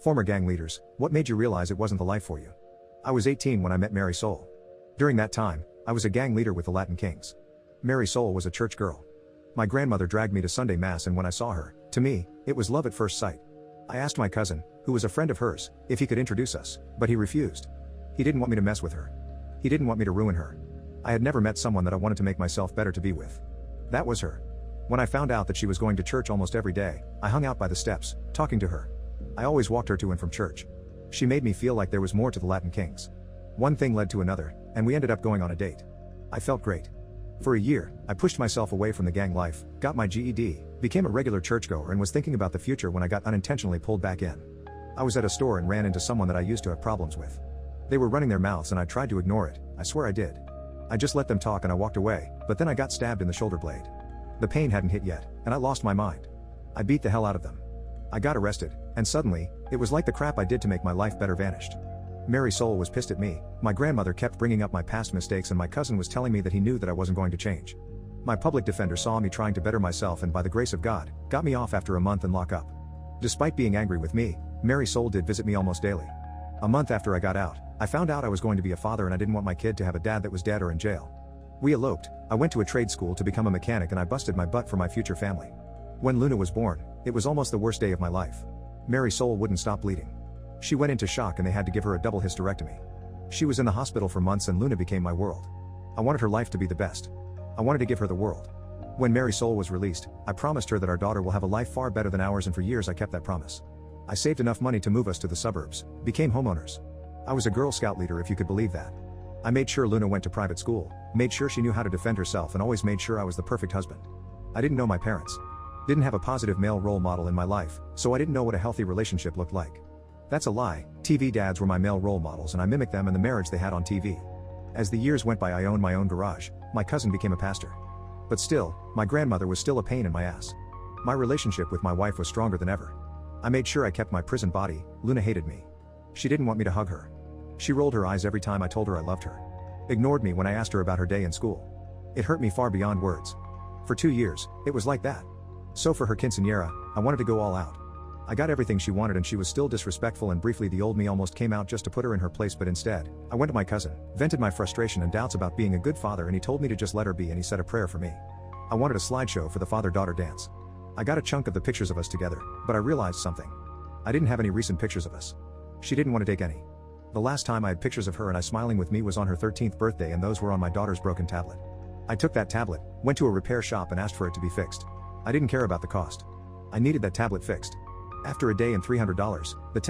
Former gang leaders, what made you realize it wasn't the life for you? I was 18 when I met Mary Soul. During that time, I was a gang leader with the Latin Kings. Mary Soul was a church girl. My grandmother dragged me to Sunday Mass, and when I saw her, to me, it was love at first sight. I asked my cousin, who was a friend of hers, if he could introduce us, but he refused. He didn't want me to mess with her. He didn't want me to ruin her. I had never met someone that I wanted to make myself better to be with. That was her. When I found out that she was going to church almost every day, I hung out by the steps, talking to her. I always walked her to and from church. She made me feel like there was more to the Latin Kings. One thing led to another, and we ended up going on a date. I felt great. For a year, I pushed myself away from the gang life, got my GED, became a regular churchgoer, and was thinking about the future when I got unintentionally pulled back in. I was at a store and ran into someone that I used to have problems with. They were running their mouths and I tried to ignore it, I swear I did. I just let them talk and I walked away, but then I got stabbed in the shoulder blade. The pain hadn't hit yet, and I lost my mind. I beat the hell out of them. I got arrested, and suddenly, it was like the crap I did to make my life better vanished. Mary Soul was pissed at me, my grandmother kept bringing up my past mistakes, and my cousin was telling me that he knew that I wasn't going to change. My public defender saw me trying to better myself and by the grace of God, got me off after a month in lockup. Despite being angry with me, Mary Soul did visit me almost daily. A month after I got out, I found out I was going to be a father and I didn't want my kid to have a dad that was dead or in jail. We eloped, I went to a trade school to become a mechanic, and I busted my butt for my future family. When Luna was born, it was almost the worst day of my life. Mary Soul wouldn't stop bleeding. She went into shock and they had to give her a double hysterectomy. She was in the hospital for months and Luna became my world. I wanted her life to be the best. I wanted to give her the world. When Mary Soul was released, I promised her that our daughter will have a life far better than ours, and for years I kept that promise. I saved enough money to move us to the suburbs, became homeowners. I was a Girl Scout leader, if you could believe that. I made sure Luna went to private school, made sure she knew how to defend herself, and always made sure I was the perfect husband. I didn't know my parents. Didn't have a positive male role model in my life, so I didn't know what a healthy relationship looked like. That's a lie. TV dads were my male role models and I mimicked them and the marriage they had on TV. As the years went by, I owned my own garage, my cousin became a pastor. But still, my grandmother was still a pain in my ass. My relationship with my wife was stronger than ever. I made sure I kept my prison body. Luna hated me. She didn't want me to hug her. She rolled her eyes every time I told her I loved her. Ignored me when I asked her about her day in school. It hurt me far beyond words. For 2 years, it was like that. So for her quinceañera, I wanted to go all out. I got everything she wanted and she was still disrespectful, and briefly the old me almost came out just to put her in her place, but instead, I went to my cousin, vented my frustration and doubts about being a good father, and he told me to just let her be, and he said a prayer for me. I wanted a slideshow for the father-daughter dance. I got a chunk of the pictures of us together, but I realized something. I didn't have any recent pictures of us. She didn't want to take any. The last time I had pictures of her and I smiling with me was on her 13th birthday, and those were on my daughter's broken tablet. I took that tablet, went to a repair shop and asked for it to be fixed. I didn't care about the cost. I needed that tablet fixed. After a day and $300, the